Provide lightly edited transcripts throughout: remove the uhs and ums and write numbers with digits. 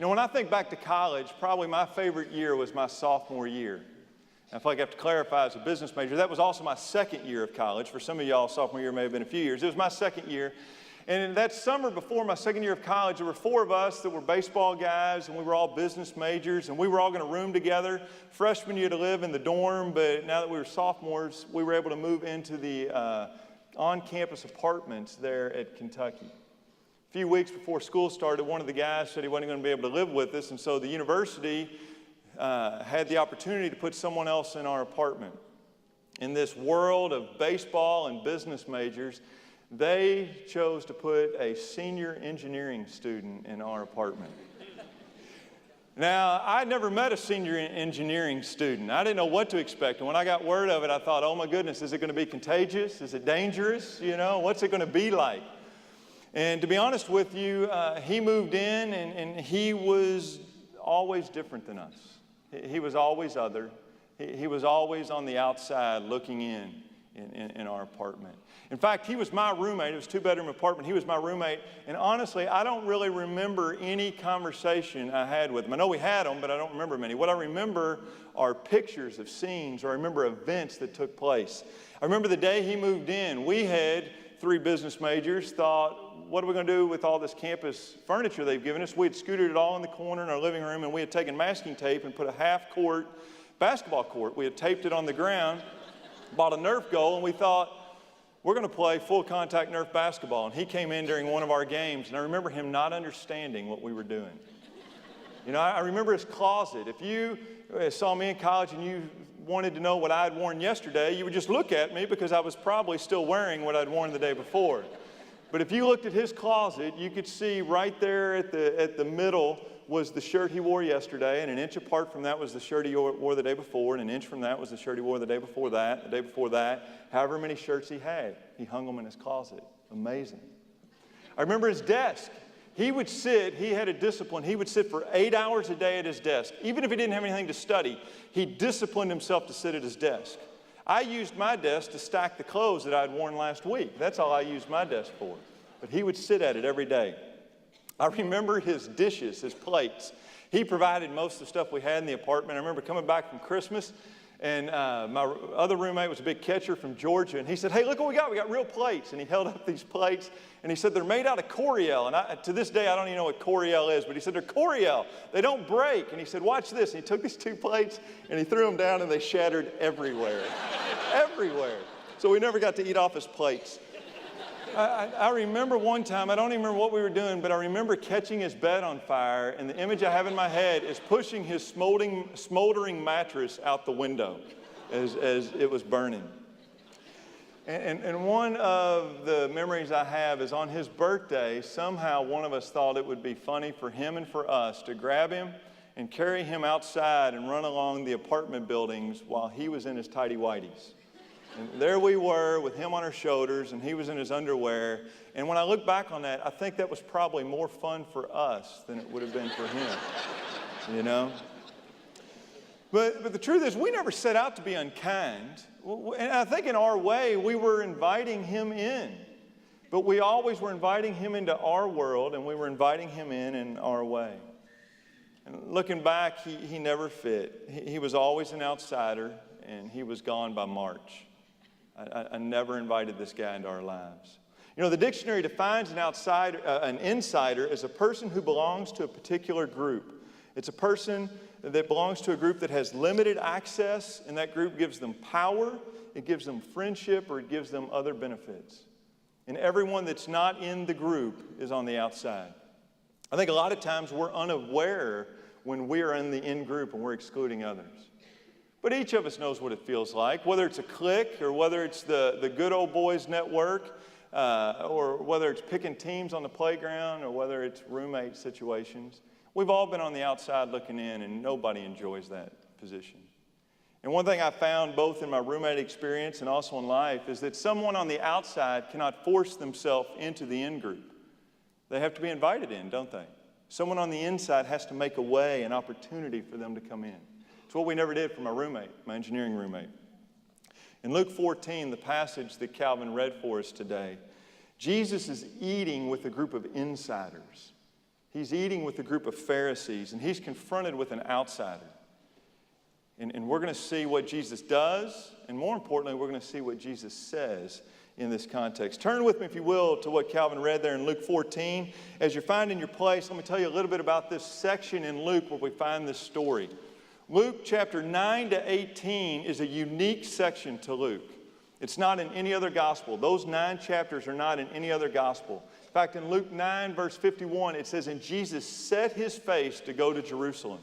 You know, when I think back to college, probably my favorite year was my sophomore year. And I feel like I have to clarify, as a business major, that was also my second year of college. For some of y'all, sophomore year may have been a few years. It was my second year. And in that summer before my second year of college, there were 4 of us that were baseball guys, and we were all business majors, and we were all going to room together. Freshman year to live in the dorm, but now that we were sophomores, we were able to move into the on-campus apartments there at Kentucky. A few weeks before school started, one of the guys said he wasn't going to be able to live with us, and so the university had the opportunity to put someone else in our apartment. In this world of baseball and business majors, they chose to put a senior engineering student in our apartment. Now, I'd never met a senior engineering student. I didn't know what to expect. And when I got word of it, I thought, oh my goodness, is it going to be contagious? Is it dangerous? You know, what's it going to be like? And to be honest with you, he moved in, and he was always different than us. He was always other. He was always on the outside looking in our apartment. In fact, he was my roommate. It was a 2-bedroom apartment. He was my roommate. And honestly, I don't really remember any conversation I had with him. I know we had them, but I don't remember many. What I remember are pictures of scenes, or I remember events that took place. I remember the day he moved in. We had 3 business majors thought, what are we going to do with all this campus furniture they've given us? We had scooted it all in the corner in our living room, and we had taken masking tape and put a half-court basketball court. We had taped it on the ground, bought a Nerf goal, and we thought, we're going to play full-contact Nerf basketball. And he came in during one of our games, and I remember him not understanding what we were doing. You know, I remember his closet. If you saw me in college and you wanted to know what I had worn yesterday, you would just look at me because I was probably still wearing what I'd worn the day before. But if you looked at his closet, you could see right there at the middle was the shirt he wore yesterday, and an inch apart from that was the shirt he wore the day before, and an inch from that was the shirt he wore the day before that, however many shirts he had. He hung them in his closet. Amazing. I remember his desk. He had a discipline. He would sit for 8 hours a day at his desk. Even if he didn't have anything to study, he disciplined himself to sit at his desk. I used my desk to stack the clothes that I'd worn last week. That's all I used my desk for. But he would sit at it every day. I remember his dishes, his plates. He provided most of the stuff we had in the apartment. I remember coming back from Christmas, and my other roommate was a big catcher from Georgia, and he said, hey, look what we got. We got real plates. And he held up these plates, and he said, they're made out of Coriel. And to this day, I don't even know what Coriel is, but he said, they're Coriel. They don't break. And he said, watch this. And he took these 2 plates, and he threw them down, and they shattered everywhere. Everywhere. So we never got to eat off his plates. I remember one time, I don't even remember what we were doing, but I remember catching his bed on fire, and the image I have in my head is pushing his smoldering mattress out the window as it was burning. And one of the memories I have is on his birthday, somehow one of us thought it would be funny for him and for us to grab him and carry him outside and run along the apartment buildings while he was in his tighty-whities. And there we were with him on our shoulders, and he was in his underwear. And when I look back on that, I think that was probably more fun for us than it would have been for him, you know? But the truth is, we never set out to be unkind. And I think in our way, we were inviting him in. But we always were inviting him into our world, and we were inviting him in our way. And looking back, he never fit. He was always an outsider, and he was gone by March. I never invited this guy into our lives. You know, the dictionary defines an insider as a person who belongs to a particular group. It's a person that belongs to a group that has limited access, and that group gives them power, it gives them friendship, or it gives them other benefits. And everyone that's not in the group is on the outside. I think a lot of times we're unaware when we're in the in-group and we're excluding others. But each of us knows what it feels like, whether it's a clique or whether it's the good old boys network, or whether it's picking teams on the playground or whether it's roommate situations. We've all been on the outside looking in, and nobody enjoys that position. And one thing I found both in my roommate experience and also in life is that someone on the outside cannot force themselves into the in-group. They have to be invited in, don't they? Someone on the inside has to make a way, an opportunity for them to come in. It's what we never did for my roommate, my engineering roommate. In Luke 14, the passage that Calvin read for us today, Jesus is eating with a group of insiders. He's eating with a group of Pharisees, and he's confronted with an outsider. And we're going to see what Jesus does, and more importantly, we're going to see what Jesus says in this context. Turn with me, if you will, to what Calvin read there in Luke 14. As you're finding your place, let me tell you a little bit about this section in Luke where we find this story. Luke chapter 9 to 18 is a unique section to Luke. It's not in any other gospel. Those 9 chapters are not in any other gospel. In fact, in Luke 9, verse 51, it says, "And Jesus set his face to go to Jerusalem."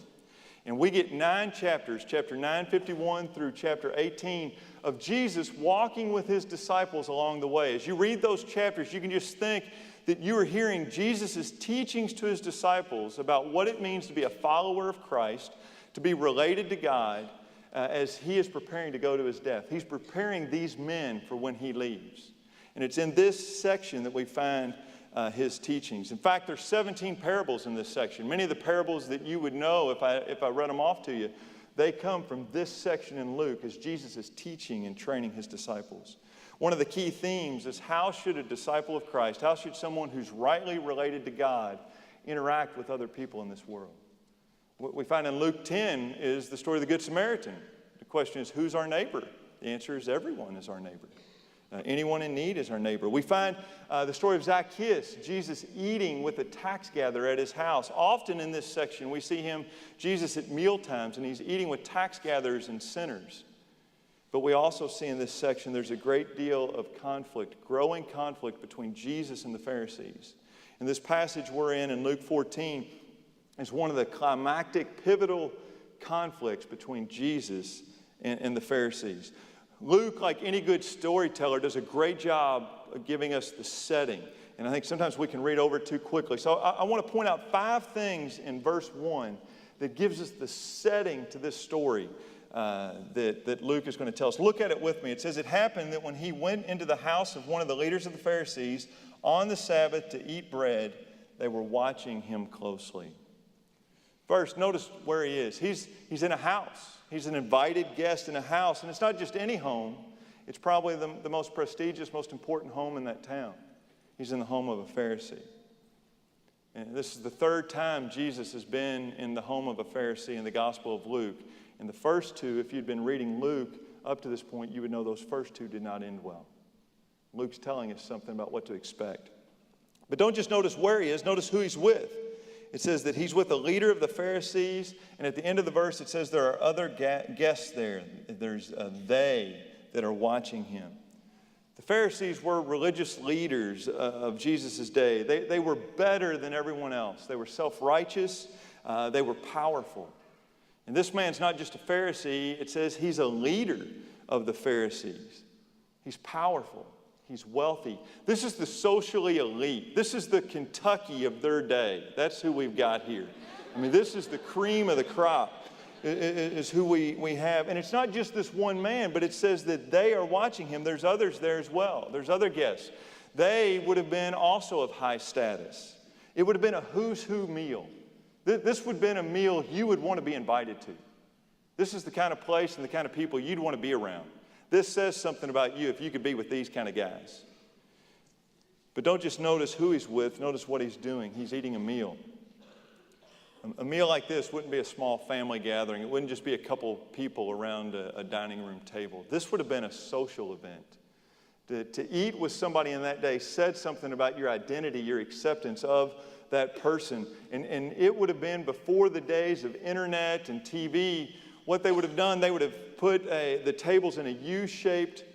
And we get 9 chapters, chapter 9, 51 through chapter 18, of Jesus walking with his disciples along the way. As you read those chapters, you can just think that you are hearing Jesus' teachings to his disciples about what it means to be a follower of Christ, to be related to God, as he is preparing to go to his death. He's preparing these men for when he leaves. And it's in this section that we find his teachings. In fact, there's 17 parables in this section. Many of the parables that you would know if I read them off to you, they come from this section in Luke as Jesus is teaching and training his disciples. One of the key themes is, how should a disciple of Christ, how should someone who's rightly related to God interact with other people in this world? What we find in Luke 10 is the story of the Good Samaritan. The question is, who's our neighbor? The answer is, everyone is our neighbor. Anyone in need is our neighbor. We find the story of Zacchaeus, Jesus eating with a tax gatherer at his house. Often in this section, we see Jesus at meal times, and he's eating with tax gatherers and sinners. But we also see in this section there's a great deal of conflict, growing conflict between Jesus and the Pharisees. And this passage we're in Luke 14, is one of the climactic, pivotal conflicts between Jesus and the Pharisees. Luke, like any good storyteller, does a great job of giving us the setting. And I think sometimes we can read over it too quickly. So I want to point out 5 things in verse 1 that gives us the setting to this story that Luke is going to tell us. Look at it with me. It says, "It happened that when he went into the house of one of the leaders of the Pharisees on the Sabbath to eat bread, they were watching him closely." First, notice where he is. He's in a house. He's an invited guest in a house. And it's not just any home. It's probably the most prestigious, most important home in that town. He's in the home of a Pharisee. And this is the 3rd time Jesus has been in the home of a Pharisee in the Gospel of Luke. And the first 2, if you'd been reading Luke up to this point, you would know those first 2 did not end well. Luke's telling us something about what to expect. But don't just notice where he is. Notice who he's with. It says that he's with a leader of the Pharisees, and at the end of the verse it says there are other guests there. There's they that are watching him. The Pharisees were religious leaders of Jesus' day. They were better than everyone else. They were self-righteous. They were powerful. And this man's not just a Pharisee. It says he's a leader of the Pharisees. He's powerful. He's wealthy. This is the socially elite. This is the Kentucky of their day. That's who we've got here. I mean, this is the cream of the crop, is who we have. And it's not just this one man, but it says that they are watching him. There's others there as well. There's other guests. They would have been also of high status. It would have been a who's who meal. This would have been a meal you would want to be invited to. This is the kind of place and the kind of people you'd want to be around. This says something about you if you could be with these kind of guys. But don't just notice who he's with, notice what he's doing. He's eating a meal. A meal like this wouldn't be a small family gathering. It wouldn't just be a couple people around a dining room table. This would have been a social event. To eat with somebody in that day said something about your identity, your acceptance of that person. And it would have been before the days of internet and TV. What they would have done, they would have put the tables in a U-shaped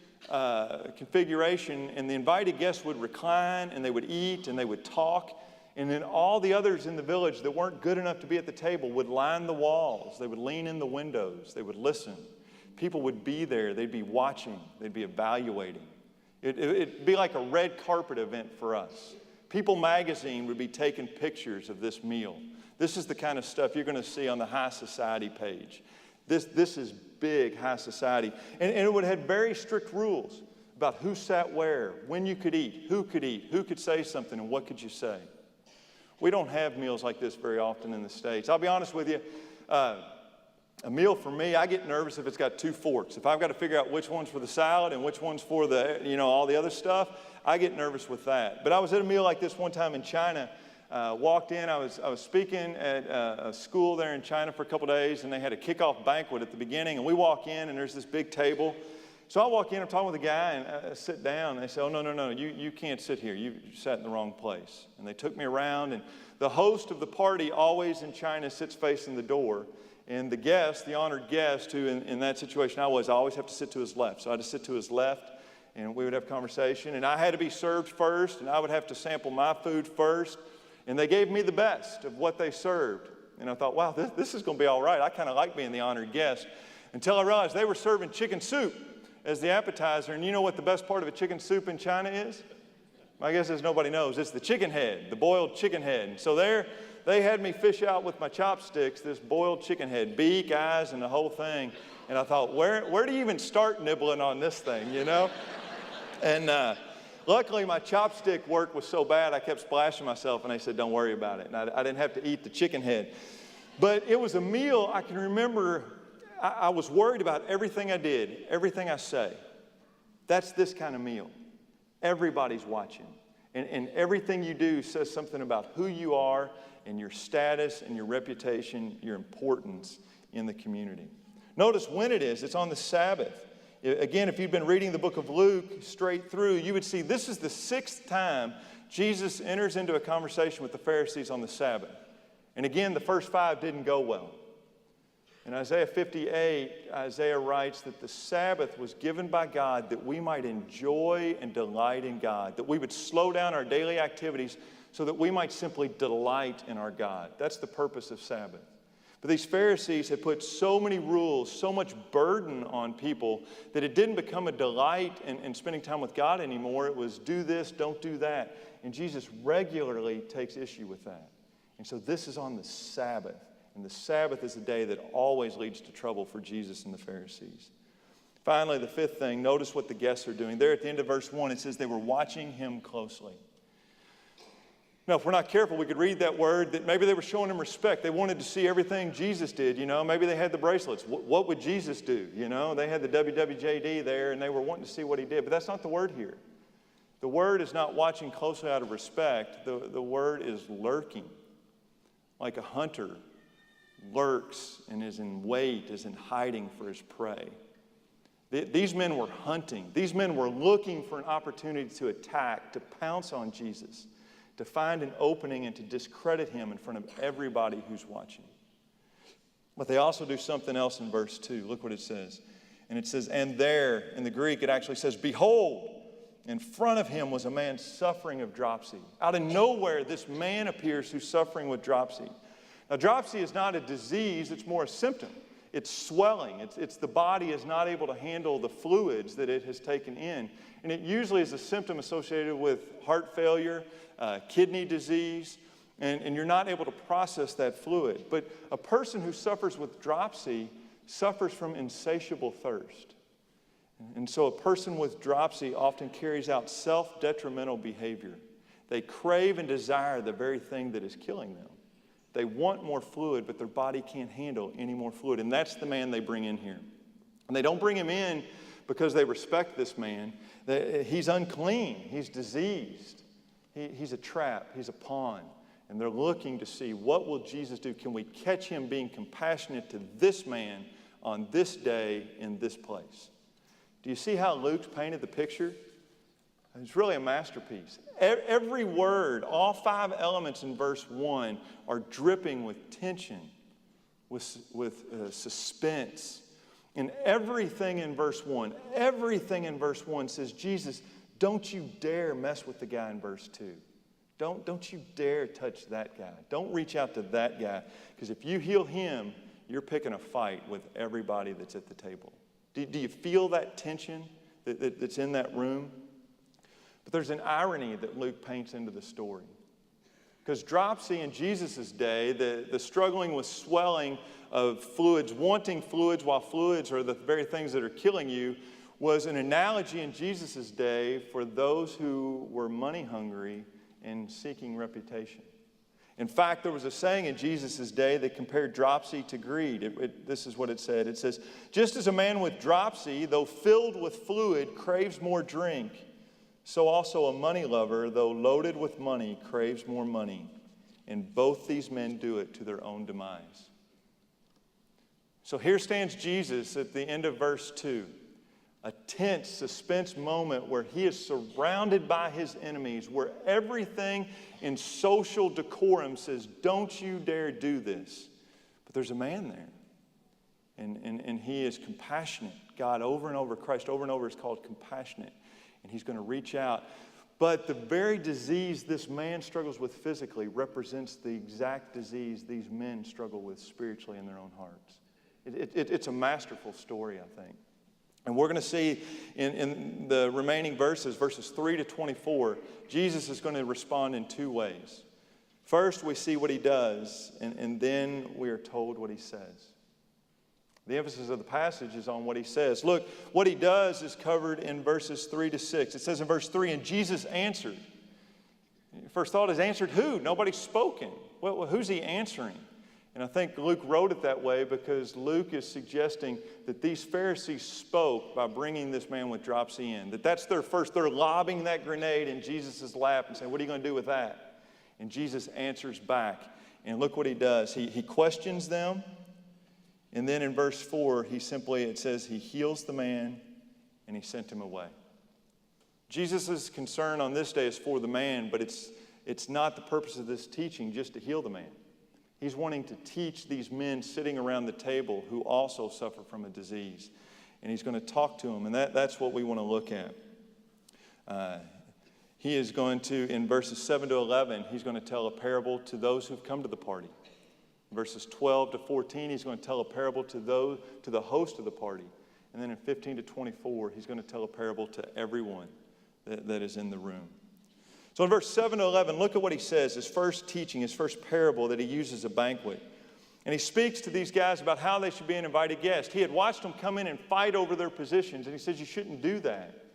configuration, and the invited guests would recline, and they would eat, and they would talk. And then all the others in the village that weren't good enough to be at the table would line the walls. They would lean in the windows. They would listen. People would be there. They'd be watching. They'd be evaluating. It'd be like a red carpet event for us. People magazine would be taking pictures of this meal. This is the kind of stuff you're going to see on the high society page. This is big high society. And it would have very strict rules about who sat where, when you could eat, who could say something, and what could you say. We don't have meals like this very often in the States. I'll be honest with you, a meal for me, I get nervous if it's got 2 forks. If I've got to figure out which one's for the salad and which one's for the, all the other stuff, I get nervous with that. But I was at a meal like this one time in China walked in. I was speaking at a school there in China for a couple days, and they had a kickoff banquet at the beginning. And we walk in, and there's this big table. So I walk in, I'm talking with a guy, and I sit down. And they say, "Oh, no, you can't sit here. You sat in the wrong place." And they took me around, and the host of the party always in China sits facing the door. And the guest, the honored guest, who in that situation I always have to sit to his left. So I had to sit to his left, and we would have conversation. And I had to be served first, and I would have to sample my food first. And they gave me the best of what they served. And I thought, wow, this is going to be all right. I kind of like being the honored guest. Until I realized they were serving chicken soup as the appetizer. And you know what the best part of a chicken soup in China is? I guess as nobody knows, it's the chicken head, the boiled chicken head. And so there, they had me fish out with my chopsticks this boiled chicken head, beak, eyes, and the whole thing. And I thought, where do you even start nibbling on this thing, you know? And luckily, my chopstick work was so bad, I kept splashing myself, and they said, "Don't worry about it." And I didn't have to eat the chicken head. But it was a meal I can remember. I was worried about everything I did, everything I say. That's this kind of meal. Everybody's watching. And everything you do says something about who you are and your status and your reputation, your importance in the community. Notice when it is. It's on the Sabbath. Again, if you'd been reading the book of Luke straight through, you would see this is the 6th time Jesus enters into a conversation with the Pharisees on the Sabbath. And again, the first 5 didn't go well. In Isaiah 58, Isaiah writes that the Sabbath was given by God that we might enjoy and delight in God, that we would slow down our daily activities so that we might simply delight in our God. That's the purpose of Sabbath. But these Pharisees had put so many rules, so much burden on people that it didn't become a delight in spending time with God anymore. It was do this, don't do that. And Jesus regularly takes issue with that. And so this is on the Sabbath. And the Sabbath is a day that always leads to trouble for Jesus and the Pharisees. Finally, the 5th thing, notice what the guests are doing. There at the end of verse 1, it says they were watching him closely. Now, if we're not careful, we could read that word that maybe they were showing him respect. They wanted to see everything Jesus did, you know. Maybe they had the bracelets. What would Jesus do, you know? They had the WWJD there, and they were wanting to see what he did. But that's not the word here. The word is not watching closely out of respect. The word is lurking, like a hunter lurks and is in wait, is in hiding for his prey. These men were hunting. These men were looking for an opportunity to attack, to pounce on Jesus, to find an opening and to discredit him in front of everybody who's watching. But they also do something else in verse 2. Look what it says. And it says, and there, in the Greek, it actually says, behold, in front of him was a man suffering of dropsy. Out of nowhere, this man appears who's suffering with dropsy. Now, dropsy is not a disease, it's more a symptom. It's swelling. It's the body is not able to handle the fluids that it has taken in. And it usually is a symptom associated with heart failure, kidney disease, and you're not able to process that fluid. But a person who suffers with dropsy suffers from insatiable thirst. And so a person with dropsy often carries out self-detrimental behavior. They crave and desire the very thing that is killing them. They want more fluid, but their body can't handle any more fluid. And that's the man they bring in here. And they don't bring him in because they respect this man. He's unclean. He's diseased. He's a trap. He's a pawn. And they're looking to see, what will Jesus do? Can we catch him being compassionate to this man on this day in this place? Do you see how Luke's painted the picture? It's really a masterpiece. Every word, all 5 elements in verse 1 are dripping with tension, with suspense. And everything in verse 1 says, Jesus, don't you dare mess with the guy in verse 2. Don't you dare touch that guy. Don't reach out to that guy. Because if you heal him, you're picking a fight with everybody that's at the table. Do you feel that tension that's in that room? But there's an irony that Luke paints into the story. Because dropsy in Jesus' day, the struggling with swelling of fluids, wanting fluids while fluids are the very things that are killing you, was an analogy in Jesus' day for those who were money hungry and seeking reputation. In fact, there was a saying in Jesus' day that compared dropsy to greed. This is what it said. It says, just as a man with dropsy, though filled with fluid, craves more drink, so also a money lover, though loaded with money, craves more money. and both these men do it to their own demise. So here stands Jesus at the end of verse 2. A tense suspense moment where he is surrounded by his enemies, where everything in social decorum says, don't you dare do this. But there's a man there. And he is compassionate. God over and over, Christ over and over is called compassionate. And he's going to reach out. But the very disease this man struggles with physically represents the exact disease these men struggle with spiritually in their own hearts. It's a masterful story, I think. And we're going to see in the remaining verses 3 to 24, Jesus is going to respond in two ways. First, we see what he does, and then we are told what he says. The emphasis of the passage is on what he says. Look, what he does is covered in verses 3 to 6. It says in verse 3, and Jesus answered. First thought is, answered who? Nobody's spoken. Well, who's he answering? And I think Luke wrote it that way because Luke is suggesting that these Pharisees spoke by bringing this man with dropsy in. That's their first, they're lobbing that grenade in Jesus' lap and saying, what are you going to do with that? And Jesus answers back. And look what he does. He questions them. And then in verse 4, it says he heals the man and he sent him away. Jesus' concern on this day is for the man, but it's not the purpose of this teaching just to heal the man. He's wanting to teach these men sitting around the table who also suffer from a disease. And he's going to talk to them, and that's what we want to look at. He is going to, in verses 7 to 11, he's going to tell a parable to those who've come to the party. In verses 12 to 14, he's going to tell a parable to the host of the party. And then in 15 to 24, he's going to tell a parable to everyone that is in the room. So in verse 7 to 11, look at what he says, his first teaching, his first parable that he uses a banquet. And he speaks to these guys about how they should be an invited guest. He had watched them come in and fight over their positions, and he says you shouldn't do that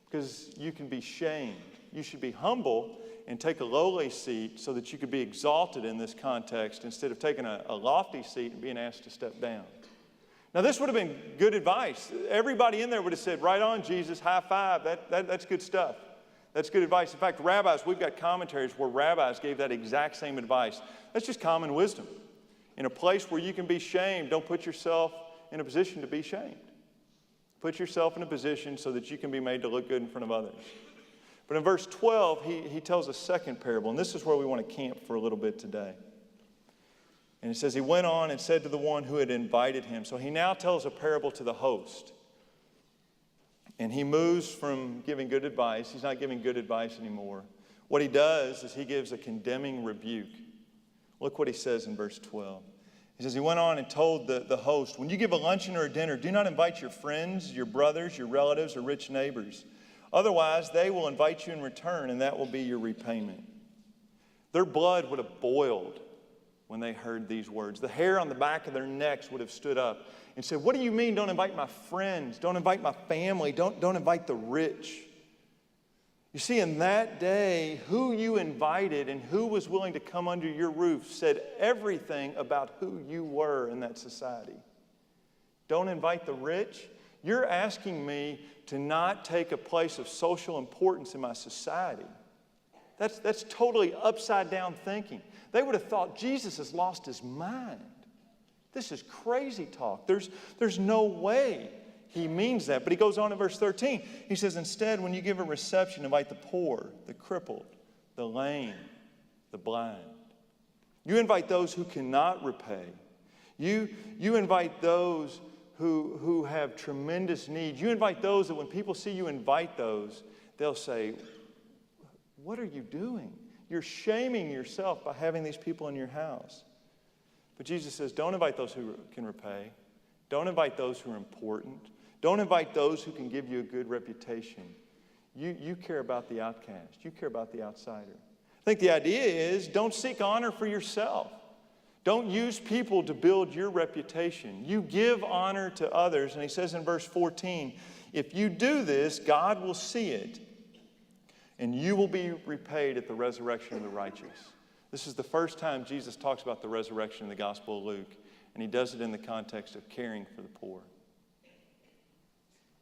because you can be shamed. You should be humble and take a lowly seat so that you could be exalted in this context instead of taking a lofty seat and being asked to step down. Now this would have been good advice. Everybody in there would have said, right on, Jesus, high five. That's good stuff. That's good advice. In fact, rabbis, we've got commentaries where rabbis gave that exact same advice. That's just common wisdom. In a place where you can be shamed, don't put yourself in a position to be shamed. Put yourself in a position so that you can be made to look good in front of others. But in verse 12, he tells a second parable, and this is where we want to camp for a little bit today. And it says, he went on and said to the one who had invited him. So he now tells a parable to the host. And he moves from giving good advice. He's not giving good advice anymore. What he does is he gives a condemning rebuke. Look what he says in verse 12. He says, he went on and told the host, when you give a luncheon or a dinner, do not invite your friends, your brothers, your relatives, or rich neighbors. Otherwise, they will invite you in return, and that will be your repayment. Their blood would have boiled when they heard these words. The hair on the back of their necks would have stood up and said, what do you mean don't invite my friends? Don't invite my family? Don't invite the rich? You see, in that day, who you invited and who was willing to come under your roof said everything about who you were in that society. Don't invite the rich? You're asking me to not take a place of social importance in my society. That's totally upside down thinking. They would have thought Jesus has lost his mind. This is crazy talk. There's no way he means that. But he goes on in verse 13. He says, instead, when you give a reception, invite the poor, the crippled, the lame, the blind. You invite those who cannot repay. You invite those who have tremendous needs. You invite those that when people see you invite those, they'll say, what are you doing? You're shaming yourself by having these people in your house. But Jesus says, don't invite those who can repay. Don't invite those who are important. Don't invite those who can give you a good reputation. You care about the outcast. You care about the outsider. I think the idea is don't seek honor for yourself. Don't use people to build your reputation. You give honor to others. And he says in verse 14, if you do this, God will see it, and you will be repaid at the resurrection of the righteous. This is the first time Jesus talks about the resurrection in the Gospel of Luke, and he does it in the context of caring for the poor.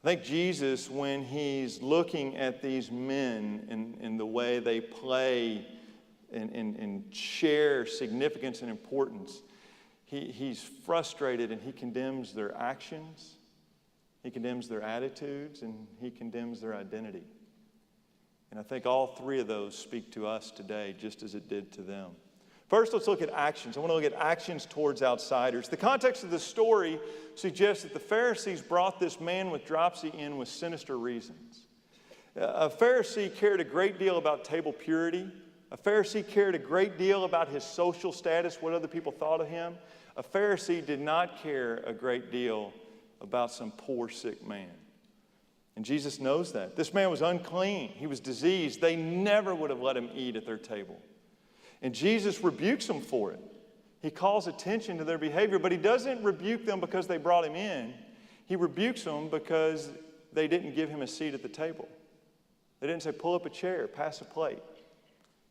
I think Jesus, when he's looking at these men and the way they play and share significance and importance, he's frustrated and he condemns their actions, he condemns their attitudes, and he condemns their identity. And I think all three of those speak to us today just as it did to them. First, let's look at actions. I want to look at actions towards outsiders. The context of the story suggests that the Pharisees brought this man with dropsy in with sinister reasons. A Pharisee cared a great deal about table purity. A Pharisee cared a great deal about his social status, what other people thought of him. A Pharisee did not care a great deal about some poor, sick man. And Jesus knows that. This man was unclean. He was diseased. They never would have let him eat at their table. And Jesus rebukes them for it. He calls attention to their behavior, but he doesn't rebuke them because they brought him in. He rebukes them because they didn't give him a seat at the table. They didn't say, pull up a chair, pass a plate.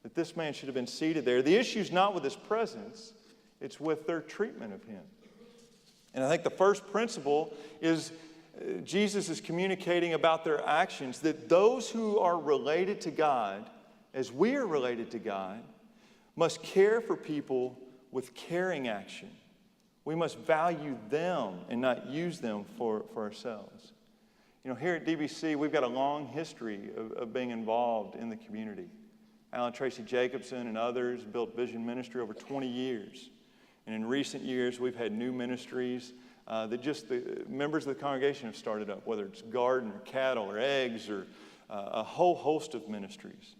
That this man should have been seated there. The issue's not with his presence, it's with their treatment of him. And I think the first principle is Jesus is communicating about their actions, that those who are related to God, as we are related to God, must care for people with caring action. We must value them and not use them for ourselves. You know, here at DBC, we've got a long history of being involved in the community. Alan Tracy Jacobson and others built Vision Ministry over 20 years. And in recent years, we've had new ministries that just the members of the congregation have started up, whether it's garden or cattle or eggs or a whole host of ministries.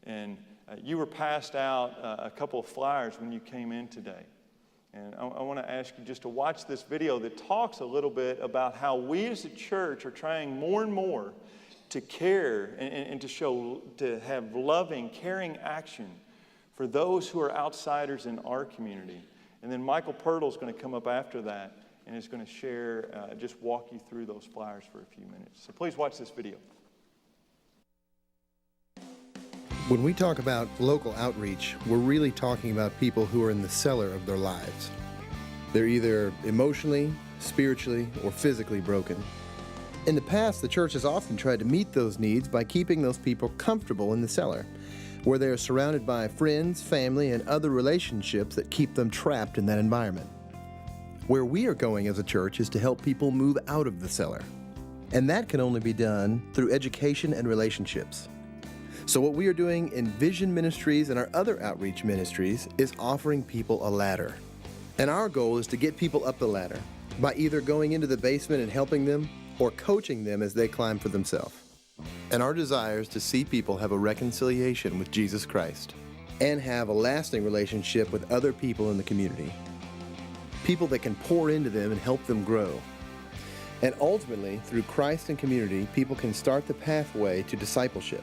And you were passed out a couple of flyers when you came in today. And I want to ask you just to watch this video that talks a little bit about how we as a church are trying more and more to care and to have loving, caring action for those who are outsiders in our community. And then Michael Pirtle is going to come up after that and is going to share, just walk you through those flyers for a few minutes. So please watch this video. When we talk about local outreach, we're really talking about people who are in the cellar of their lives. They're either emotionally, spiritually, or physically broken. In the past, the church has often tried to meet those needs by keeping those people comfortable in the cellar, where they are surrounded by friends, family, and other relationships that keep them trapped in that environment. Where we are going as a church is to help people move out of the cellar. And that can only be done through education and relationships. So what we are doing in Vision Ministries and our other outreach ministries is offering people a ladder. And our goal is to get people up the ladder by either going into the basement and helping them or coaching them as they climb for themselves. And our desire is to see people have a reconciliation with Jesus Christ and have a lasting relationship with other people in the community. People that can pour into them and help them grow. And ultimately, through Christ and community, people can start the pathway to discipleship.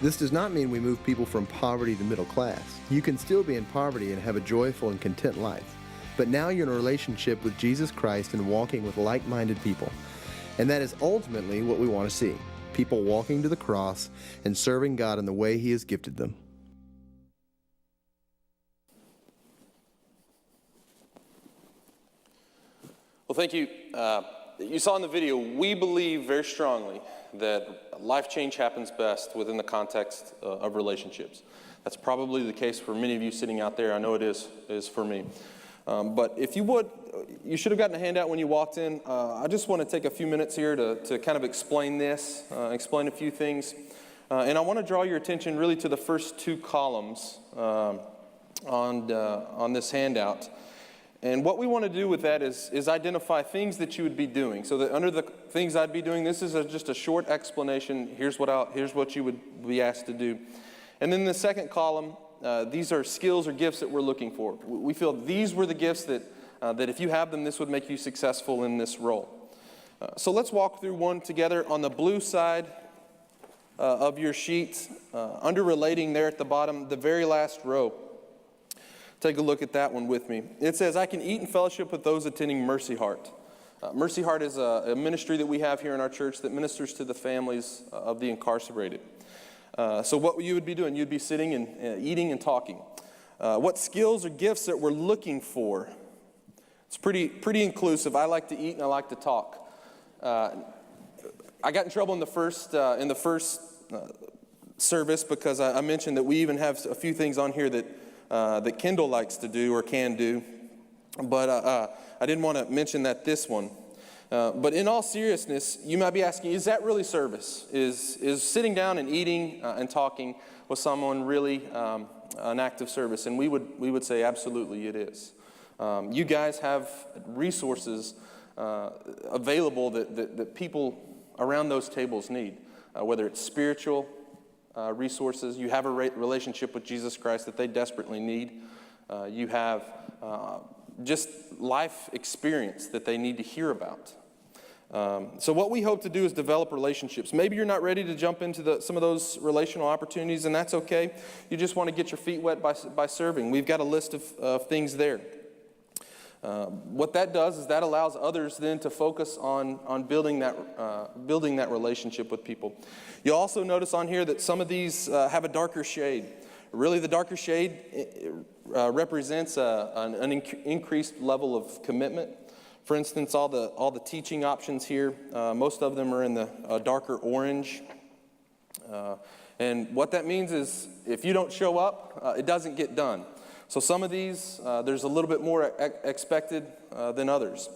This does not mean we move people from poverty to middle class. You can still be in poverty and have a joyful and content life. But now you're in a relationship with Jesus Christ and walking with like-minded people. And that is ultimately what we want to see. People walking to the cross and serving God in the way He has gifted them. Well, thank you. You saw in the video, we believe very strongly that life change happens best within the context of relationships. That's probably the case for many of you sitting out there. I know it is for me. But if you would, you should have gotten a handout when you walked in. I just want to take a few minutes here to kind of explain this, explain a few things. And I want to draw your attention really to the first two columns on this handout. And what we want to do with that is identify things that you would be doing. So that under the things I'd be doing, this is just a short explanation. Here's what you would be asked to do. And then the second column, these are skills or gifts that we're looking for. We feel these were the gifts that if you have them, this would make you successful in this role. So let's walk through one together. On the blue side of your sheet, under relating there at the bottom, the very last row. Take a look at that one with me. It says, I can eat in fellowship with those attending Mercy Heart. Mercy Heart is a ministry that we have here in our church that ministers to the families of the incarcerated. So what you would be doing, you'd be sitting and eating and talking. What skills or gifts that we're looking for? It's pretty inclusive. I like to eat and I like to talk. I got in trouble in the first service because I mentioned that we even have a few things on here that Kendall likes to do or can do, but I didn't want to mention that this one. But in all seriousness, you might be asking, is that really service? Is sitting down and eating and talking with someone really an act of service? And we would say absolutely it is. You guys have resources available that people around those tables need, whether it's spiritual resources. You have a relationship with Jesus Christ that they desperately need. You have just life experience that they need to hear about. So what we hope to do is develop relationships. Maybe you're not ready to jump into some of those relational opportunities, and that's okay. You just want to get your feet wet by serving. We've got a list of things there. What that does is that allows others then to focus on building that relationship with people. You'll also notice on here that some of these have a darker shade. Really, the darker shade represents an increased level of commitment. For instance, all the teaching options here, most of them are in the darker orange. And what that means is if you don't show up, it doesn't get done. So some of these, there's a little bit more expected than others.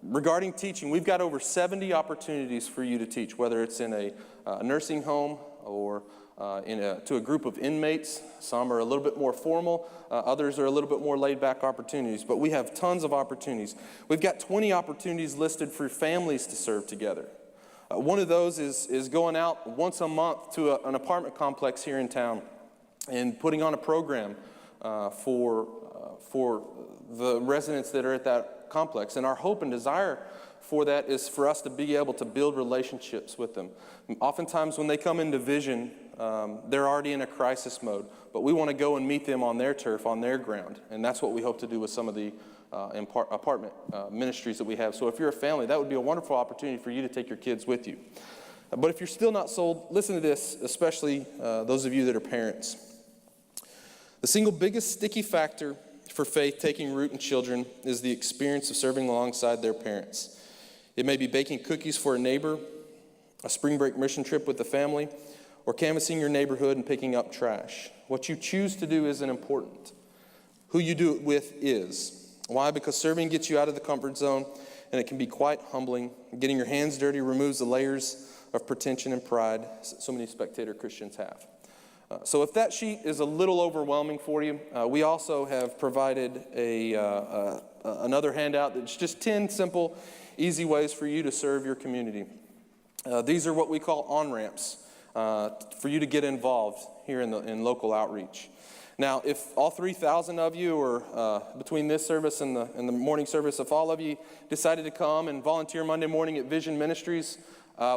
Regarding teaching, we've got over 70 opportunities for you to teach, whether it's in a nursing home or to a group of inmates. Some are a little bit more formal. Others are a little bit more laid-back opportunities. But we have tons of opportunities. We've got 20 opportunities listed for families to serve together. One of those is going out once a month to an apartment complex here in town and putting on a program for the residents that are at that complex. And our hope and desire for that is for us to be able to build relationships with them. Oftentimes when they come into Vision, they're already in a crisis mode, but we want to go and meet them on their turf, on their ground. And that's what we hope to do with some of the apartment ministries that we have. So if you're a family, that would be a wonderful opportunity for you to take your kids with you. But if you're still not sold, listen to this, especially those of you that are parents. The single biggest sticky factor for faith taking root in children is the experience of serving alongside their parents. It may be baking cookies for a neighbor, a spring break mission trip with the family, or canvassing your neighborhood and picking up trash. What you choose to do isn't important. Who you do it with is. Why? Because serving gets you out of the comfort zone, and it can be quite humbling. Getting your hands dirty removes the layers of pretension and pride so many spectator Christians have. So if that sheet is a little overwhelming for you, we also have provided another handout that's just 10 simple, easy ways for you to serve your community. These are what we call on-ramps for you to get involved here in local outreach. Now, if all 3,000 of you, or between this service and the morning service, if all of you decided to come and volunteer Monday morning at Vision Ministries,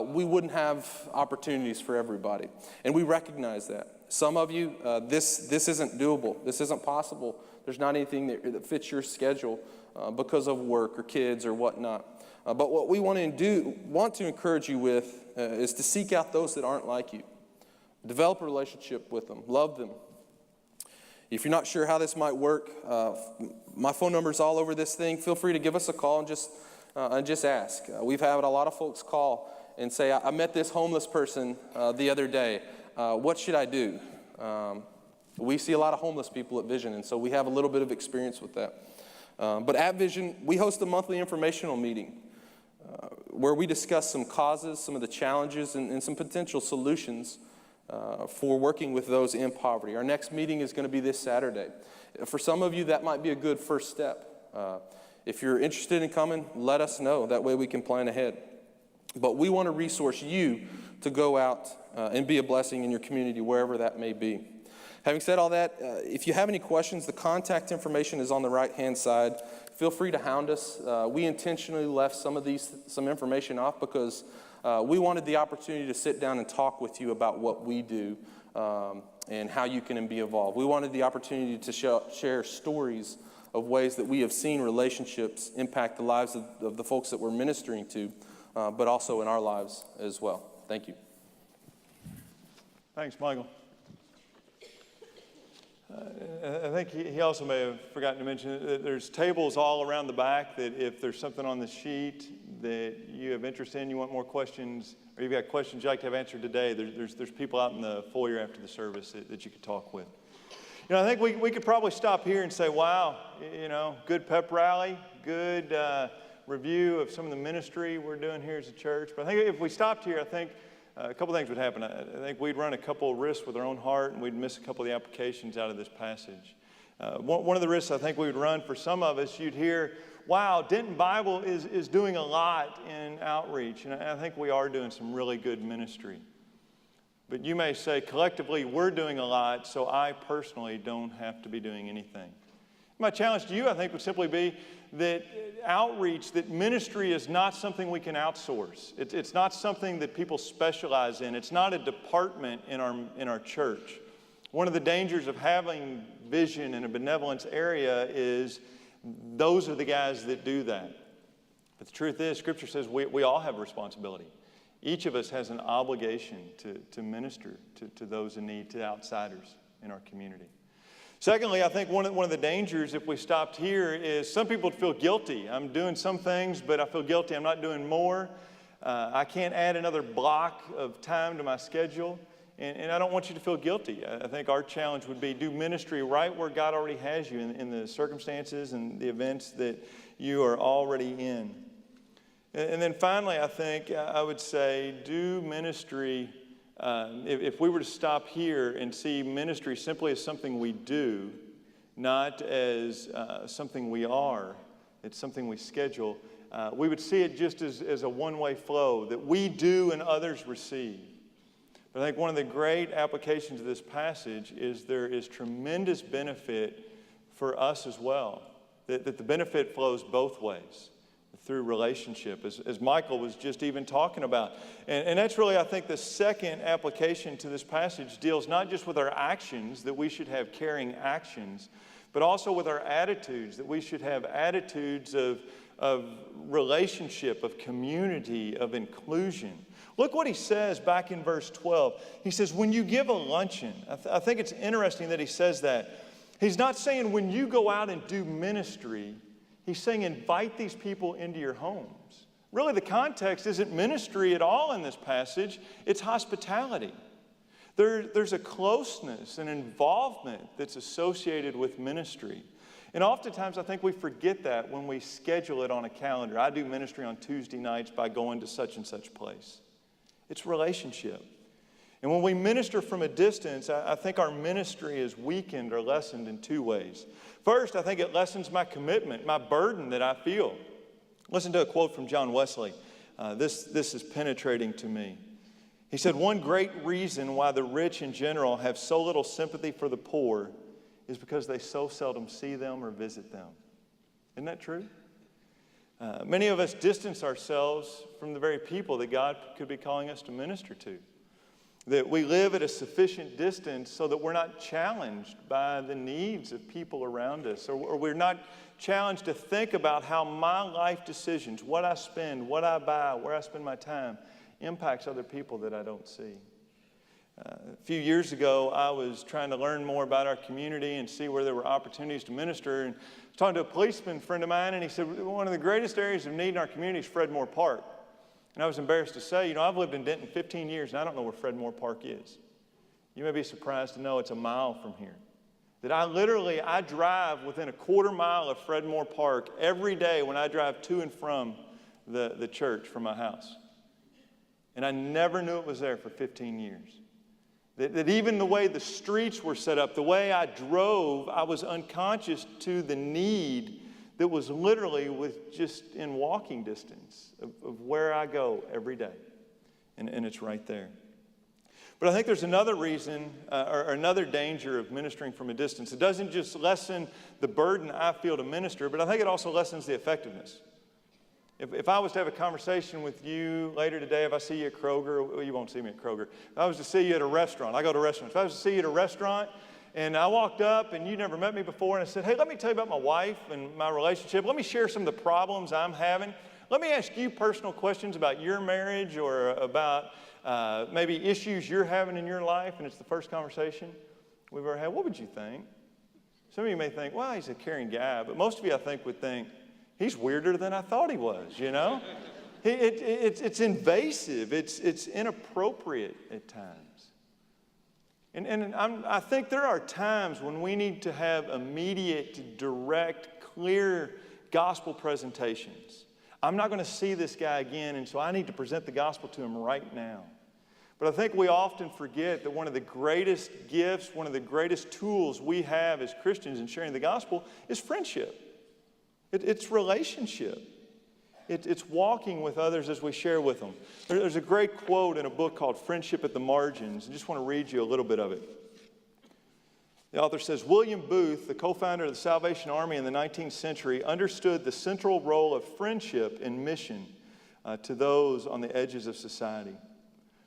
we wouldn't have opportunities for everybody. And we recognize that. Some of you, this isn't doable. This isn't possible. There's not anything that fits your schedule because of work or kids or whatnot. But what we want to encourage you with is to seek out those that aren't like you. Develop a relationship with them. Love them. If you're not sure how this might work, my phone number is all over this thing. Feel free to give us a call and just ask. We've had a lot of folks call and say, I met this homeless person the other day. What should I do? We see a lot of homeless people at Vision, and so we have a little bit of experience with that. But at Vision, we host a monthly informational meeting where we discuss some causes, some of the challenges, and some potential solutions for working with those in poverty. Our next meeting is going to be this Saturday. For some of you, that might be a good first step. If you're interested in coming, let us know. That way we can plan ahead. But we want to resource you to go out and be a blessing in your community, wherever that may be. Having said all that, if you have any questions, the contact information is on the right-hand side. Feel free to hound us. We intentionally left some information off because we wanted the opportunity to sit down and talk with you about what we do and how you can be involved. We wanted the opportunity to share stories of ways that we have seen relationships impact the lives of the folks that we're ministering to, but also in our lives as well. Thank you. Thanks, Michael. I think he also may have forgotten to mention that there's tables all around the back that if there's something on the sheet that you have interest in, you want more questions, or you've got questions you'd like to have answered today, there's people out in the foyer after the service that you could talk with. I think we could probably stop here and say, wow, good pep rally, good review of some of the ministry we're doing here as a church. But I think if we stopped here, I think a couple things would happen. I think we'd run a couple of risks with our own heart, and we'd miss a couple of the applications out of this passage. One of the risks I think we would run for some of us, you'd hear, wow, Denton Bible is doing a lot in outreach, and I think we are doing some really good ministry. But you may say, collectively, we're doing a lot, so I personally don't have to be doing anything. My challenge to you, I think, would simply be that outreach, that ministry is not something we can outsource. It's not something that people specialize in. It's not a department in our church. One of the dangers of having vision in a benevolence area is those are the guys that do that. But the truth is, Scripture says we all have a responsibility. Each of us has an obligation to minister to those in need, to outsiders in our community. Secondly, I think one of the dangers if we stopped here is some people feel guilty. I'm doing some things, but I feel guilty. I'm not doing more. I can't add another block of time to my schedule, and I don't want you to feel guilty. I think our challenge would be do ministry right where God already has you in the circumstances and the events that you are already in. And then finally, I think I would say do ministry. If we were to stop here and see ministry simply as something we do, not as something we are, it's something we schedule, we would see it just as a one-way flow that we do and others receive. But I think one of the great applications of this passage is there is tremendous benefit for us as well, that the benefit flows both ways. Through relationship, as Michael was just even talking about. And that's really, I think, the second application to this passage deals not just with our actions, that we should have caring actions, but also with our attitudes, that we should have attitudes of relationship, of community, of inclusion. Look what he says back in verse 12. He says, when you give a luncheon, I think it's interesting that he says that. He's not saying when you go out and do ministry, he's saying invite these people into your homes. Really, the context isn't ministry at all in this passage. It's hospitality. There's a closeness and involvement that's associated with ministry. And oftentimes, I think we forget that when we schedule it on a calendar. I do ministry on Tuesday nights by going to such and such place. It's relationship. And when we minister from a distance, I think our ministry is weakened or lessened in two ways. First, I think it lessens my commitment, my burden that I feel. Listen to a quote from John Wesley. This is penetrating to me. He said, one great reason why the rich in general have so little sympathy for the poor is because they so seldom see them or visit them. Isn't that true? Many of us distance ourselves from the very people that God could be calling us to minister to. That we live at a sufficient distance so that we're not challenged by the needs of people around us, or we're not challenged to think about how my life decisions, what I spend, what I buy, where I spend my time, impacts other people that I don't see. A few years ago, I was trying to learn more about our community and see where there were opportunities to minister. And I was talking to a policeman friend of mine, and he said, one of the greatest areas of need in our community is Fredmore Park. And I was embarrassed to say, I've lived in Denton 15 years, and I don't know where Fredmore Park is. You may be surprised to know it's a mile from here. That I drive within a quarter mile of Fredmore Park every day when I drive to and from the church from my house. And I never knew it was there for 15 years. That even the way the streets were set up, the way I drove, I was unconscious to the need that was literally just in walking distance of where I go every day. And it's right there. But I think there's another reason or another danger of ministering from a distance. It doesn't just lessen the burden I feel to minister, but I think it also lessens the effectiveness. If I was to have a conversation with you later today, if I see you at Kroger, well, you won't see me at Kroger. If I was to see you at a restaurant, I go to restaurants. If I was to see you at a restaurant, and I walked up and you never met me before, and I said, hey, let me tell you about my wife and my relationship. Let me share some of the problems I'm having. Let me ask you personal questions about your marriage or about maybe issues you're having in your life, and it's the first conversation we've ever had. What would you think? Some of you may think, well, he's a caring guy, but most of you, I think, would think, he's weirder than I thought he was, It's invasive. It's inappropriate at times. And I think there are times when we need to have immediate, direct, clear gospel presentations. I'm not going to see this guy again, and so I need to present the gospel to him right now. But I think we often forget that one of the greatest gifts, one of the greatest tools we have as Christians in sharing the gospel is friendship. It's relationship. It's walking with others as we share with them. There's a great quote in a book called Friendship at the Margins. I just want to read you a little bit of it. The author says, William Booth, the co-founder of the Salvation Army in the 19th century, understood the central role of friendship in mission to those on the edges of society.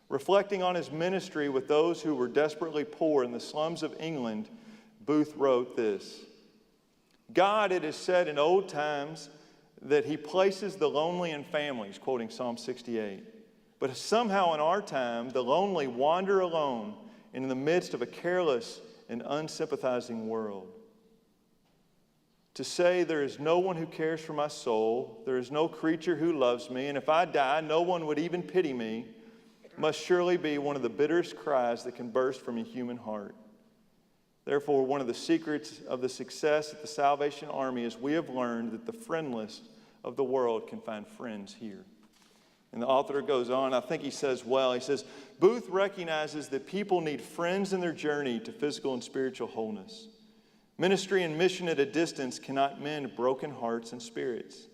Reflecting on his ministry with those who were desperately poor in the slums of England, Booth wrote this: God, it is said in old times, that he places the lonely in families, quoting Psalm 68. But somehow in our time, the lonely wander alone in the midst of a careless and unsympathizing world. To say there is no one who cares for my soul, there is no creature who loves me, and if I die, no one would even pity me, must surely be one of the bitterest cries that can burst from a human heart. Therefore, one of the secrets of the success at the Salvation Army is we have learned that the friendless of the world can find friends here. And the author goes on, I think he says well, he says, Booth recognizes that people need friends in their journey to physical and spiritual wholeness. Ministry and mission at a distance cannot mend broken hearts and spirits.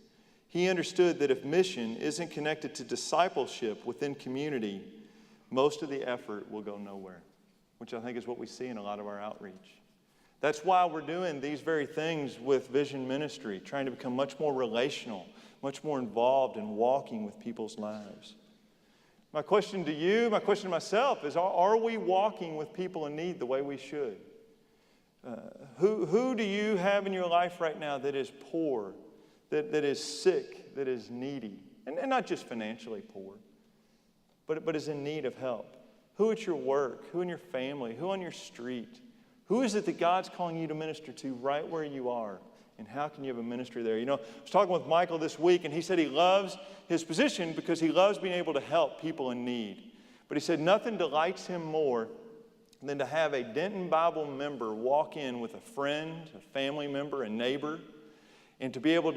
He understood that if mission isn't connected to discipleship within community, most of the effort will go nowhere, which I think is what we see in a lot of our outreach. That's why we're doing these very things with Vision Ministry, trying to become much more relational, much more involved in walking with people's lives. My question to you, my question to myself is, are we walking with people in need the way we should? Who do you have in your life right now that is poor, that is sick, that is needy? And not just financially poor, but is in need of help. Who at your work, who in your family, who on your street? Who is it that God's calling you to minister to right where you are? And how can you have a ministry there? You know, I was talking with Michael this week, and he said he loves his position because he loves being able to help people in need. But he said nothing delights him more than to have a Denton Bible member walk in with a friend, a family member, a neighbor, and to be able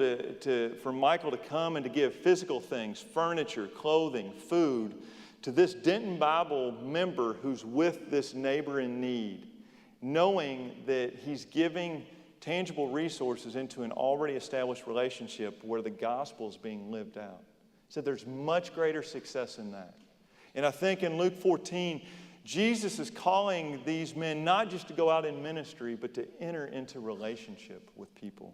for Michael to come and to give physical things, furniture, clothing, food, to this Denton Bible member who's with this neighbor in need, knowing that he's giving tangible resources into an already established relationship where the gospel is being lived out. He said there's much greater success in that. And I think in Luke 14, Jesus is calling these men not just to go out in ministry, but to enter into relationship with people.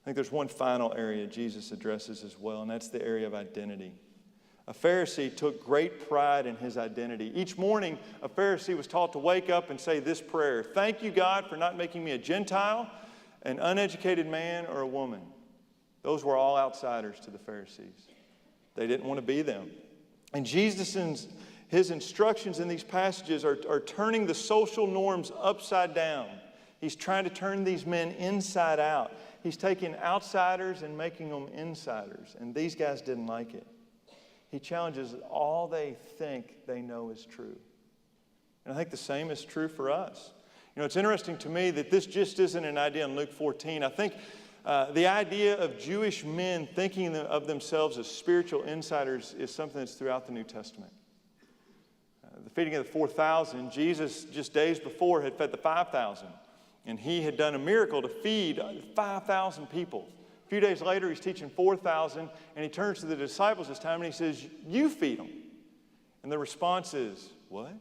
I think there's one final area Jesus addresses as well, and that's the area of identity. A Pharisee took great pride in his identity. Each morning, a Pharisee was taught to wake up and say this prayer: "Thank you, God, for not making me a Gentile, an uneducated man, or a woman." Those were all outsiders to the Pharisees. They didn't want to be them. And Jesus, his instructions in these passages are turning the social norms upside down. He's trying to turn these men inside out. He's taking outsiders and making them insiders. And these guys didn't like it. He challenges all they think they know is true. And I think the same is true for us. You know, it's interesting to me that this just isn't an idea in Luke 14. I think the idea of Jewish men thinking of themselves as spiritual insiders is something that's throughout the New Testament. The feeding of the 4,000, Jesus just days before had fed the 5,000. And he had done a miracle to feed 5,000 people. A few days later, he's teaching 4,000, and he turns to the disciples this time and he says, "You feed them." And the response is, "What?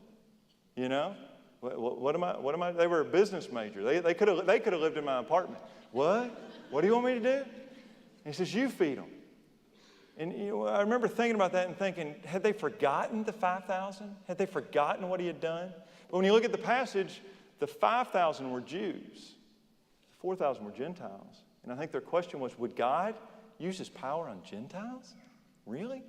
You know? What am I? They were a business major. They could have lived in my apartment. What? What do you want me to do?" And he says, "You feed them." And I remember thinking about that and thinking, had they forgotten the 5,000? Had they forgotten what he had done? But when you look at the passage, the 5,000 were Jews. The 4,000 were Gentiles. And I think their question was, would God use his power on Gentiles? Really?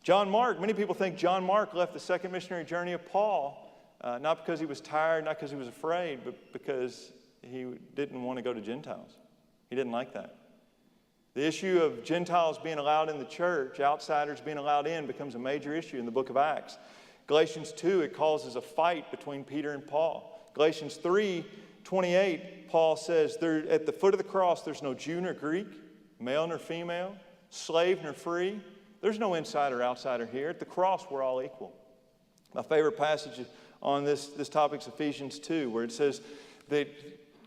John Mark, many people think John Mark left the second missionary journey of Paul, not because he was tired, not because he was afraid, but because he didn't want to go to Gentiles. He didn't like that. The issue of Gentiles being allowed in the church, outsiders being allowed in, becomes a major issue in the book of Acts. Galatians 2, it causes a fight between Peter and Paul. Galatians 3:28, Paul says, there, at the foot of the cross, there's no Jew nor Greek, male nor female, slave nor free. There's no insider or outsider here. At the cross, we're all equal. My favorite passage on this topic is Ephesians 2, where it says that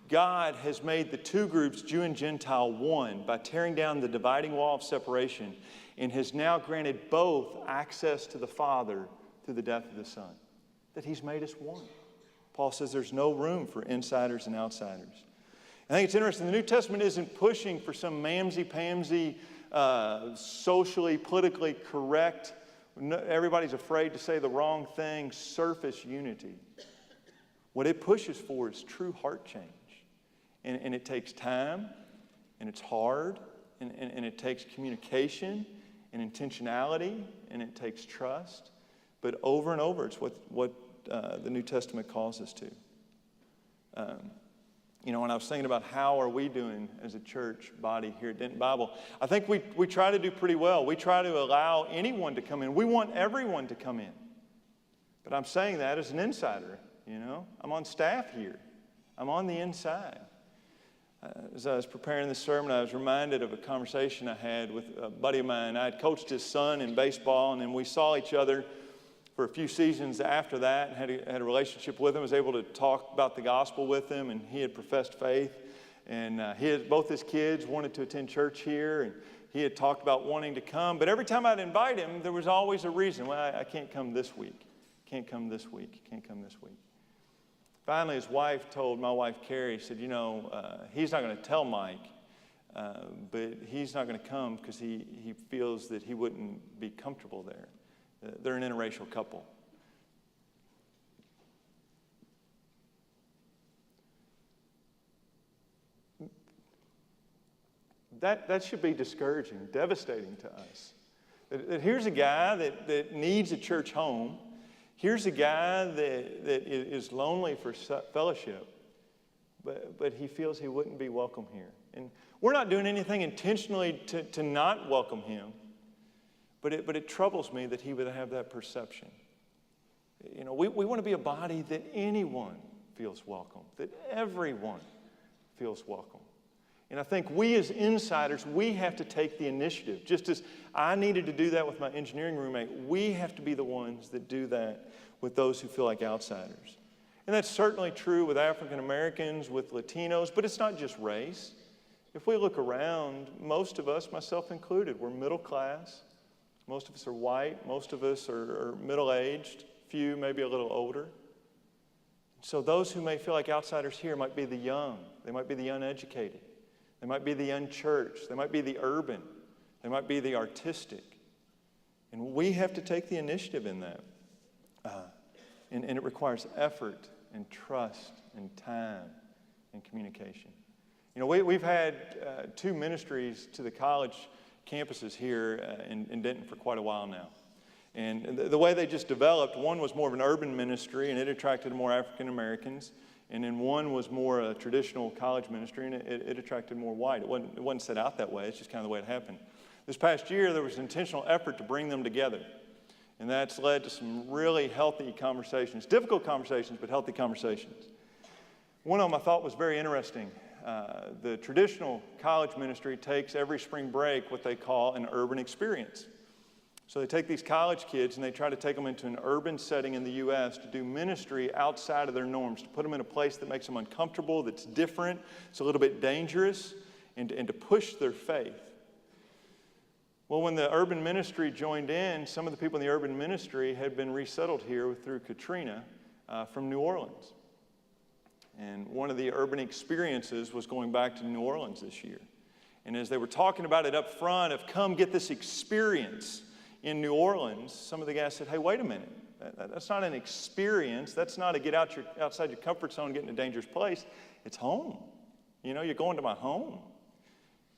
God has made the two groups, Jew and Gentile, one by tearing down the dividing wall of separation, and has now granted both access to the Father through the death of the Son. That He's made us one. Paul says there's no room for insiders and outsiders. I think it's interesting, the New Testament isn't pushing for some mamsy-pamsy, socially, politically correct, everybody's afraid to say the wrong thing, surface unity. What it pushes for is true heart change. And it takes time, and it's hard, and it takes communication and intentionality, and it takes trust. But over and over, it's what the New Testament calls us to. When I was thinking about how are we doing as a church body here at Denton Bible, I think we try to do pretty well. We try to allow anyone to come in. We want everyone to come in. But I'm saying that as an insider, I'm on staff here. I'm on the inside. As I was preparing this sermon, I was reminded of a conversation I had with a buddy of mine. I had coached his son in baseball, and then we saw each other for a few seasons after that and had a relationship with him. I was able to talk about the gospel with him, and he had professed faith. And both his kids wanted to attend church here, and he had talked about wanting to come. But every time I'd invite him, there was always a reason. Well, I can't come this week. Can't come this week. Can't come this week. Finally, his wife told my wife, Carrie, said, he's not going to tell Mike, but he's not going to come because he feels that he wouldn't be comfortable there. They're an interracial couple. That should be discouraging, devastating to us. That here's a guy that needs a church home. Here's a guy that is lonely for fellowship, but he feels he wouldn't be welcome here. And we're not doing anything intentionally to not welcome him, but it troubles me that he would have that perception. We want to be a body that anyone feels welcome, that everyone feels welcome. And I think we as insiders, we have to take the initiative. Just as I needed to do that with my engineering roommate, we have to be the ones that do that with those who feel like outsiders. And that's certainly true with African Americans, with Latinos, but it's not just race. If we look around, most of us, myself included, we're middle class. Most of us are white. Most of us are middle-aged, few maybe a little older. So those who may feel like outsiders here might be the young. They might be the uneducated. They might be the unchurched. They might be the urban. They might be the artistic. And we have to take the initiative in that. And it requires effort and trust and time and communication. We've had two ministries to the college campuses here in Denton for quite a while now. And the way they just developed, one was more of an urban ministry, and it attracted more African Americans. And then one was more a traditional college ministry, and it attracted more white. It wasn't set out that way. It's just kind of the way it happened. This past year, there was an intentional effort to bring them together. And that's led to some really healthy conversations, difficult conversations, but healthy conversations. One of them I thought was very interesting. The traditional college ministry takes every spring break what they call an urban experience. So they take these college kids and they try to take them into an urban setting in the U.S. to do ministry outside of their norms, to put them in a place that makes them uncomfortable, that's different, it's a little bit dangerous, and to push their faith. Well, when the urban ministry joined in, some of the people in the urban ministry had been resettled here through Katrina from New Orleans. And one of the urban experiences was going back to New Orleans this year. And as they were talking about it up front of come get this experience in New Orleans, some of the guys said, hey, wait a minute. That's not an experience. That's not a get outside your comfort zone and get in a dangerous place. It's home. You're going to my home.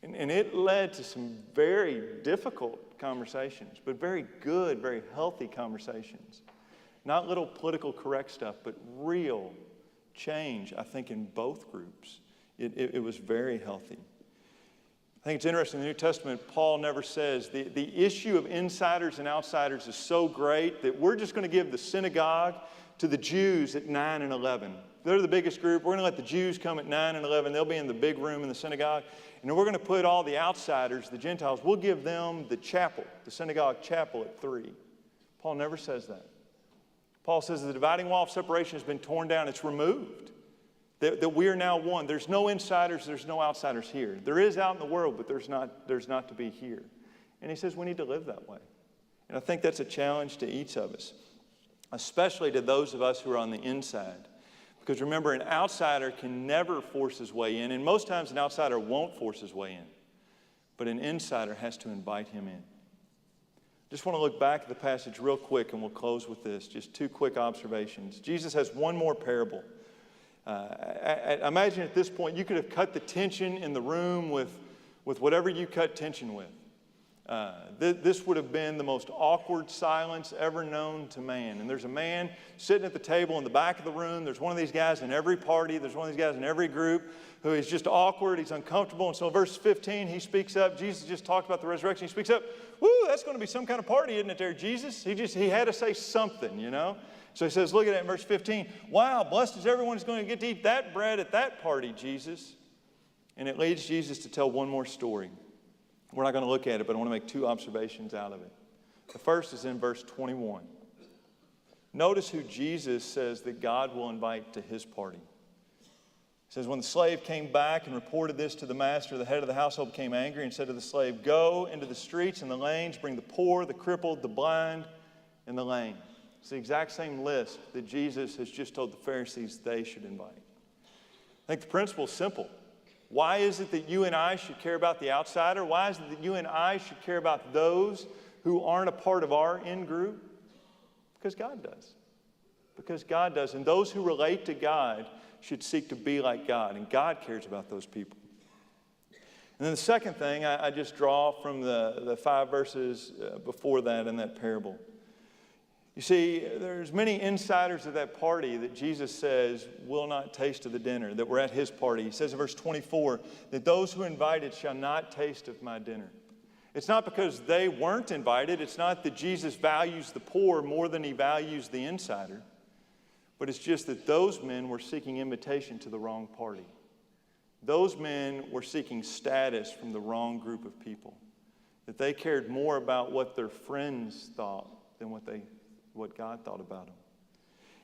And it led to some very difficult conversations, but very good, very healthy conversations. Not little political correct stuff, but real change, I think, in both groups. It was very healthy. think it's interesting, in the New Testament, Paul never says the issue of insiders and outsiders is so great that we're just going to give the synagogue to the Jews at 9 and 11. They're the biggest group. We're going to let the Jews come at 9 and 11. They'll be in the big room in the synagogue. And then we're going to put all the outsiders, the Gentiles, we'll give them the chapel, the synagogue chapel at 3. Paul never says that. Paul says the dividing wall of separation has been torn down. It's removed. That we are now one. There's no insiders, there's no outsiders here. There is out in the world, but there's not to be here. And he says we need to live that way. And I think that's a challenge to each of us, especially to those of us who are on the inside. Because remember, an outsider can never force his way in, and most times an outsider won't force his way in. But an insider has to invite him in. Just want to look back at the passage real quick, and we'll close with this. Just 2 quick observations. Jesus has one more parable. I imagine at this point you could have cut the tension in the room with whatever you cut tension with. This would have been the most awkward silence ever known to man. And there's a man sitting at the table in the back of the room. There's one of these guys in every party. There's one of these guys in every group who is just awkward. He's uncomfortable. And so verse 15, he speaks up. Jesus just talked about the resurrection. He speaks up. Woo, that's going to be some kind of party, isn't it there, Jesus? He had to say something, you know. So he says, look at that in verse 15. Wow, blessed is everyone who's going to get to eat that bread at that party, Jesus. And it leads Jesus to tell one more story. We're not going to look at it, but I want to make 2 observations out of it. The first is in verse 21. Notice who Jesus says that God will invite to his party. It says, when the slave came back and reported this to the master, the head of the household became angry and said to the slave, go into the streets and the lanes, bring the poor, the crippled, the blind, and the lame. It's the exact same list that Jesus has just told the Pharisees they should invite. I think the principle is simple. Why is it that you and I should care about the outsider? Why is it that you and I should care about those who aren't a part of our in-group? Because God does. Because God does. And those who relate to God should seek to be like God. And God cares about those people. And then the second thing I just draw from the 5 verses before that in that parable. You see, there's many insiders at that party that Jesus says will not taste of the dinner, that were at his party. He says in verse 24 that those who are invited shall not taste of my dinner. It's not because they weren't invited. It's not that Jesus values the poor more than he values the insider. But it's just that those men were seeking invitation to the wrong party. Those men were seeking status from the wrong group of people. That they cared more about what their friends thought than what God thought about them.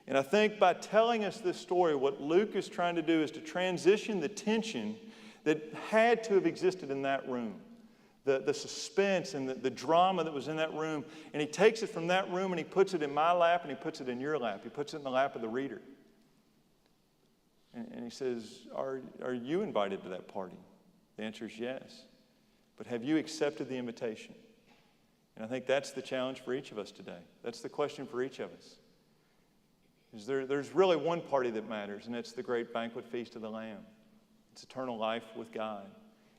And I think by telling us this story, what Luke is trying to do is to transition the tension that had to have existed in that room. The suspense and the drama that was in that room. And he takes it from that room and he puts it in my lap and he puts it in your lap. He puts it in the lap of the reader. And he says, are you invited to that party? The answer is yes. But have you accepted the invitation? And I think that's the challenge for each of us today. That's the question for each of us. There's really one party that matters, and it's the great banquet feast of the Lamb. It's eternal life with God.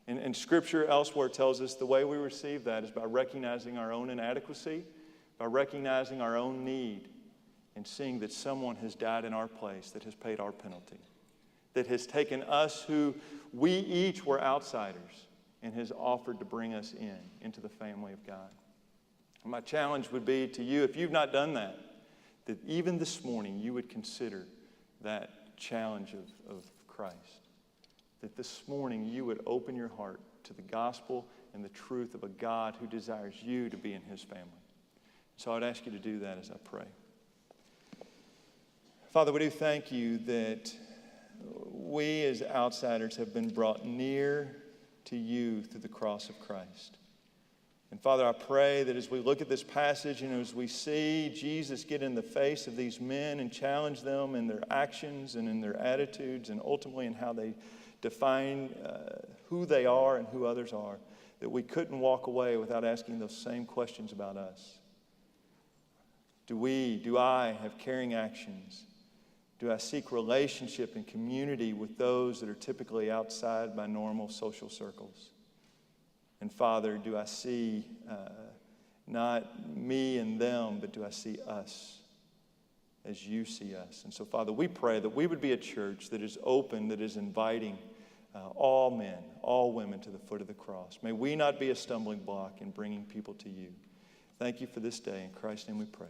And Scripture elsewhere tells us the way we receive that is by recognizing our own inadequacy, by recognizing our own need, and seeing that someone has died in our place, that has paid our penalty, that has taken us who we each were outsiders and has offered to bring us into the family of God. And my challenge would be to you, if you've not done that, that even this morning you would consider that challenge of Christ. That this morning you would open your heart to the gospel and the truth of a God who desires you to be in his family. So I'd ask you to do that as I pray. Father, we do thank you that we as outsiders have been brought near to you through the cross of Christ. And Father, I pray that as we look at this passage and as we see Jesus get in the face of these men and challenge them in their actions and in their attitudes and ultimately in how they define who they are and who others are, that we couldn't walk away without asking those same questions about us. Do I have caring actions? Do I seek relationship and community with those that are typically outside my normal social circles? And Father, do I see not me and them, but do I see us as you see us? And so, Father, we pray that we would be a church that is open, that is inviting, all men, all women to the foot of the cross. May we not be a stumbling block in bringing people to you. Thank you for this day. In Christ's name we pray.